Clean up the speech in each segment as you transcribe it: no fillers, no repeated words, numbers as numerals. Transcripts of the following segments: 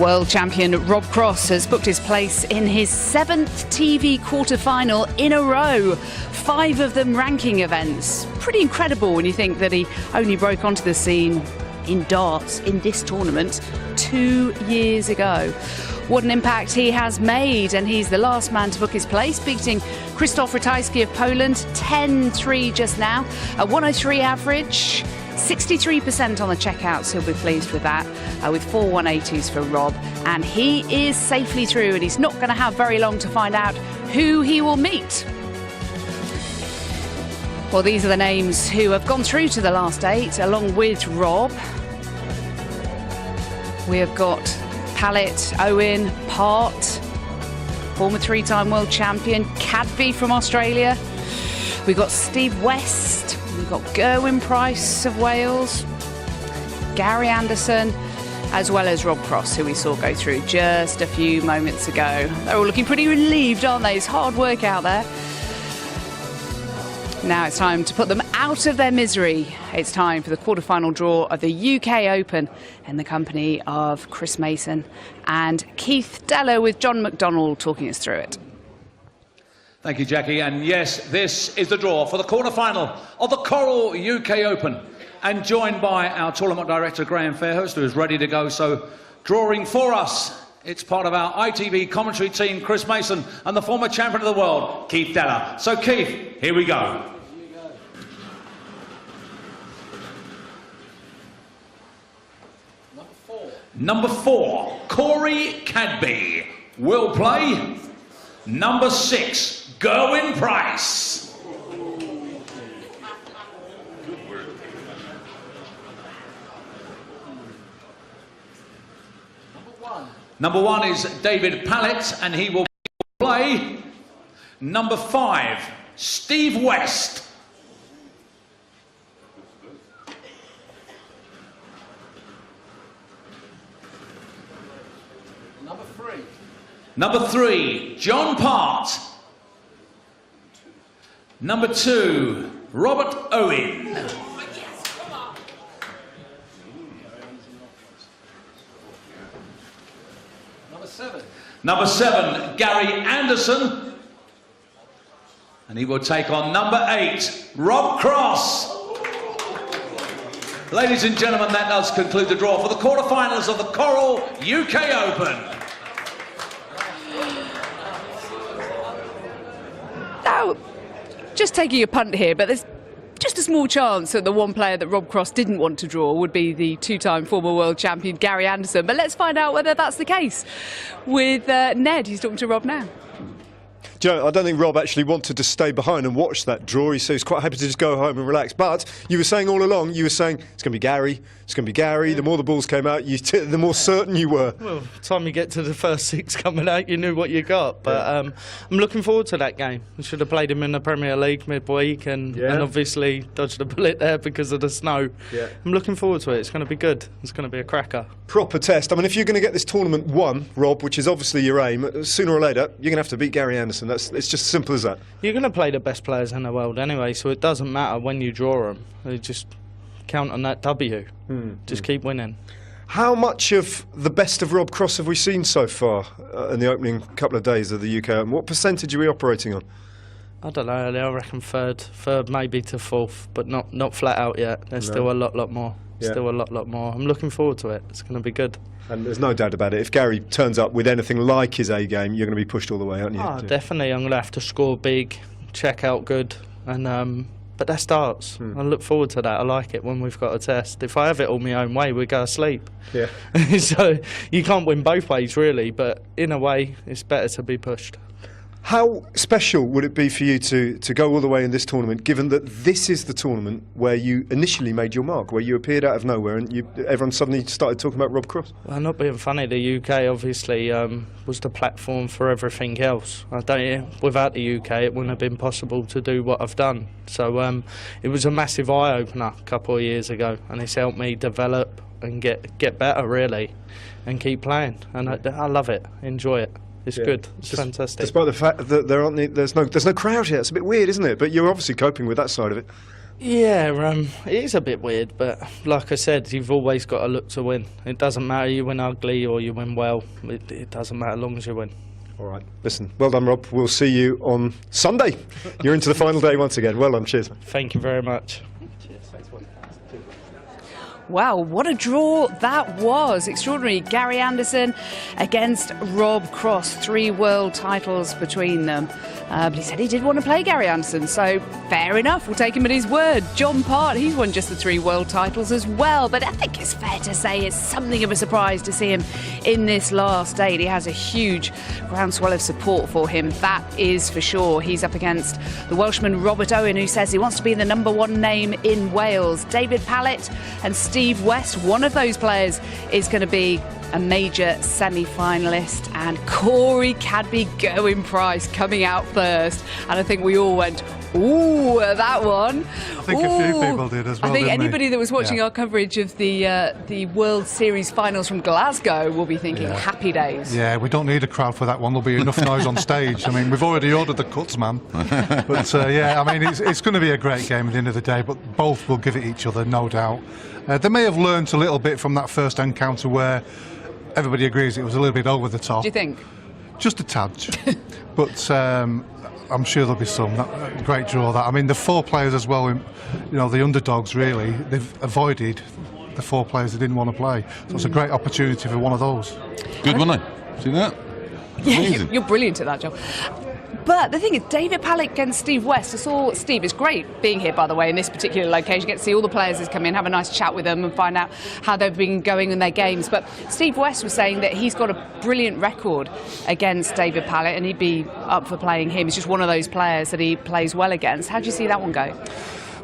World champion Rob Cross has booked his place in his 7th TV quarter-final in a row. 5 of them ranking events. Pretty incredible when you think that he only broke onto the scene in darts in this tournament 2 years ago. What an impact he has made, and he's the last man to book his place, beating Krzysztof Ratajski of Poland 10-3 just now, a 103 average. 63% on the checkouts, he'll be pleased with that, with 4 180s for Rob. And he is safely through, and he's not going to have very long to find out who he will meet. Well, these are the names who have gone through to the last 8, along with Rob. We have got Pallett, Owen, Part, former 3-time world champion, Cadby from Australia. We've got Steve West. We've got Gerwyn Price of Wales, Gary Anderson, as well as Rob Cross, who we saw go through just a few moments ago. They're all looking pretty relieved, aren't they? It's hard work out there. Now it's time to put them out of their misery. It's time for the quarter-final draw of the UK Open in the company of Chris Mason and Keith Deller, with John McDonnell talking us through it. Thank you, Jackie. And yes, this is the draw for the quarter-final of the Coral UK Open. And joined by our tournament director, Graham Fairhurst, who is ready to go. So, drawing for us, it's part of our ITV commentary team, Chris Mason, and the former champion of the world, Keith Deller. So, Keith, here we go. Number 4, Corey Cadby will play. Number 6, Gerwyn Price. Number 1 is David Pallett, and he will play. Number 5, Steve West. Number 3, John Part. Number 2, Robert Owen. Number 7, Gary Anderson. And he will take on number 8, Rob Cross. Ladies and gentlemen, that does conclude the draw for the quarterfinals of the Coral UK Open. Now, just taking a punt here, but there's just a small chance that the one player that Rob Cross didn't want to draw would be the 2-time former world champion Gary Anderson. But let's find out whether that's the case with Ned. He's talking to Rob now. Joe, I don't think Rob actually wanted to stay behind and watch that draw. He said he's quite happy to just go home and relax. But you were saying all along, it's going to be Gary, it's going to be Gary. Yeah. The more the balls came out, the more certain you were. Well, by the time you get to the first 6 coming out, you knew what you got. But yeah. I'm looking forward to that game. We should have played him in the Premier League midweek and obviously dodged a bullet there because of the snow. Yeah. I'm looking forward to it. It's going to be good. It's going to be a cracker. Proper test. I mean, if you're going to get this tournament won, Rob, which is obviously your aim, sooner or later, you're going to have to beat Gary Anderson. It's just simple as that. You're going to play the best players in the world anyway, so it doesn't matter when you draw them. You just count on that W. Just keep winning. How much of the best of Rob Cross have we seen so far in the opening couple of days of the UK Open? What percentage are we operating on? I don't know. I reckon third maybe to 4th, but not flat out yet. There's still a lot more. Still a lot more. I'm looking forward to it. It's going to be good. And there's no doubt about it. If Gary turns up with anything like his A game, you're going to be pushed all the way, aren't you? Oh, definitely. I'm going to have to score big, check out good, and but that starts. I look forward to that. I like it when we've got a test. If I have it all my own way, we go to sleep. Yeah. So you can't win both ways, really. But in a way, it's better to be pushed. How special would it be for you to go all the way in this tournament, given that this is the tournament where you initially made your mark, where you appeared out of nowhere and everyone suddenly started talking about Rob Cross? Well, not being funny, the UK obviously was the platform for everything else. Without the UK, it wouldn't have been possible to do what I've done. So it was a massive eye-opener a couple of years ago, and it's helped me develop and get better, really, and keep playing. And I love it, enjoy it. It's good. It's fantastic. Despite the fact that there's no crowd here, it's a bit weird, isn't it? But you're obviously coping with that side of it. Yeah, it is a bit weird, but like I said, you've always got to look to win. It doesn't matter you win ugly or you win well. It doesn't matter as long as you win. All right, listen, well done, Rob. We'll see you on Sunday. You're into the final day once again. Well done, cheers. Thank you very much. Wow, what a draw that was. Extraordinary. Gary Anderson against Rob Cross. 3 world titles between them. But he said he did want to play Gary Anderson, so fair enough. We'll take him at his word. John Part, he's won just the 3 world titles as well. But I think it's fair to say it's something of a surprise to see him in this last 8. He has a huge groundswell of support for him, that is for sure. He's up against the Welshman Robert Owen, who says he wants to be the #1 name in Wales. David Pallett and Steve West, one of those players is going to be a major semi-finalist, and Corey Cadby-Gowen-Price coming out first. And I think we all went, ooh, that one. I think a few people did as well. I think didn't anybody they? that was watching our coverage of the World Series finals from Glasgow will be thinking, happy days. Yeah, we don't need a crowd for that one. There'll be enough noise on stage. I mean, we've already ordered the cuts, man. But yeah, I mean, it's going to be a great game at the end of the day, but both will give it each other, no doubt. They may have learnt a little bit from that first encounter where everybody agrees it was a little bit over the top. Do you think? Just a tad. But I'm sure there'll be some. Great draw, that. I mean, the 4 players as well, the underdogs, really, they've avoided the 4 players they didn't want to play. So it's a great opportunity for one of those. Good, wasn't it? See that? Yeah, you're brilliant at that, John. But the thing is, David Pallett against Steve West. I saw Steve. It's great being here, by the way, in this particular location. You get to see all the players as come in, have a nice chat with them and find out how they've been going in their games. But Steve West was saying that he's got a brilliant record against David Pallett and he'd be up for playing him. He's just one of those players that he plays well against. How do you see that one go?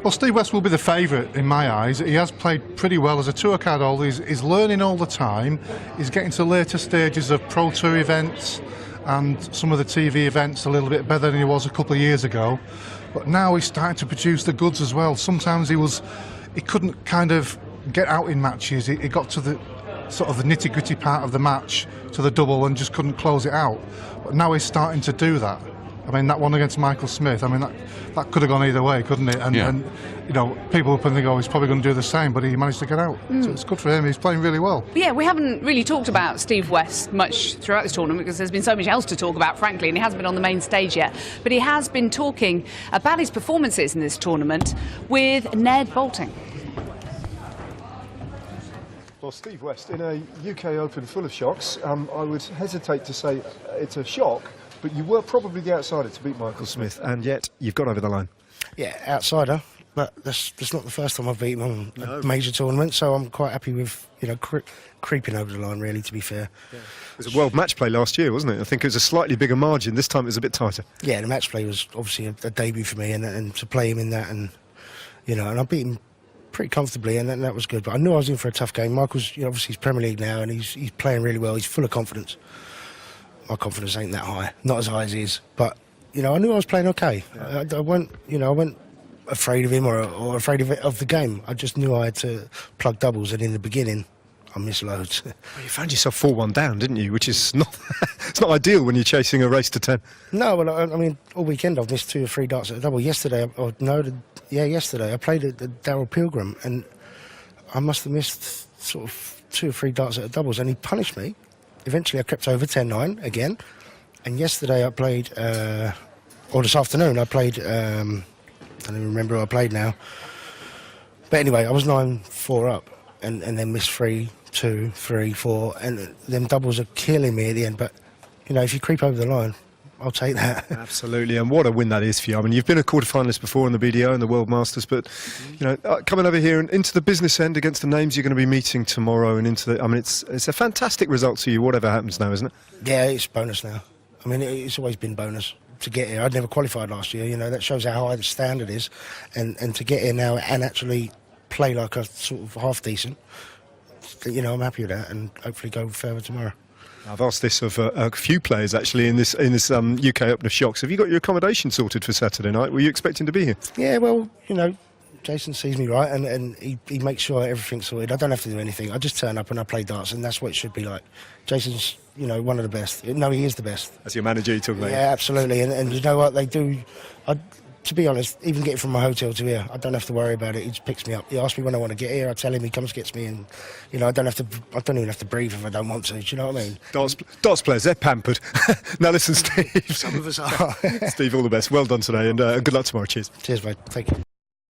Well, Steve West will be the favourite in my eyes. He has played pretty well as a tour card holder. He's learning all the time. He's getting to later stages of Pro Tour events and some of the TV events a little bit better than he was a couple of years ago. But now he's starting to produce the goods as well. Sometimes he couldn't kind of get out in matches. He got to the sort of the nitty-gritty part of the match, to the double, and just couldn't close it out. But now he's starting to do that. I mean, that one against Michael Smith, I mean, that could have gone either way, couldn't it? And people up and think, oh, he's probably going to do the same, but he managed to get out. So it's good for him. He's playing really well. Yeah, we haven't really talked about Steve West much throughout this tournament because there's been so much else to talk about, frankly, and he hasn't been on the main stage yet. But he has been talking about his performances in this tournament with Ned Boulting. Well, Steve West, in a UK Open full of shocks, I would hesitate to say it's a shock, but you were probably the outsider to beat Michael Smith, and yet you've got over the line. Yeah, outsider, but that's not the first time I've beaten him on a major tournament, so I'm quite happy with creeping over the line, really, to be fair. Yeah. It was a world match play last year, wasn't it? I think it was a slightly bigger margin. This time it was a bit tighter. Yeah, the match play was obviously a debut for me, and to play him in that, and I beat him pretty comfortably, and that was good. But I knew I was in for a tough game. Michael's obviously he's Premier League now, and he's playing really well. He's full of confidence. My confidence ain't that high, not as high as his, but I knew I was playing okay. I wasn't afraid of him or afraid of the game. I just knew I had to plug doubles, and in the beginning, I missed loads. Well, you found yourself 4-1 down, didn't you? Which is not it's not ideal when you're chasing a race to 10. No, well, I mean, all weekend I've missed 2 or 3 darts at a double. Yesterday I played at Darrell Pilgrim, and I must have missed sort of 2 or 3 darts at a doubles, and he punished me. Eventually I crept over 10-9 again, and yesterday I played, or this afternoon I played, I don't even remember who I played now, but anyway I was 9-4 up, and then missed 3, 2, 3, 4, and them doubles are killing me at the end. But if you creep over the line, I'll take that. Absolutely, and what a win that is for you. I mean, you've been a quarter-finalist before in the BDO and the World Masters, but coming over here and into the business end against the names you're going to be meeting tomorrow, and it's a fantastic result to you, whatever happens now, isn't it? Yeah, it's bonus now. I mean, it's always been bonus to get here. I'd never qualified last year. That shows how high the standard is, and to get here now and actually play like a sort of half decent. I'm happy with that, and hopefully go further tomorrow. I've asked this of a few players actually in this UK Open of Shocks. Have you got your accommodation sorted for Saturday night? Were you expecting to be here? Yeah, well, Jason sees me right, and he makes sure everything's sorted. I don't have to do anything. I just turn up and I play darts, and that's what it should be like. Jason's, one of the best. No, he is the best. As your manager, you're talking about? Yeah, absolutely. And you know what they do? to be honest, even getting from my hotel to here, I don't have to worry about it. He just picks me up. He asks me when I want to get here. I tell him, he comes, gets me, and I don't even have to breathe if I don't want to. Do you know what I mean? Darts players, they're pampered. Now listen, Steve. Some of us are. Steve, all the best. Well done today, and good luck tomorrow. Cheers. Cheers, mate. Thank you.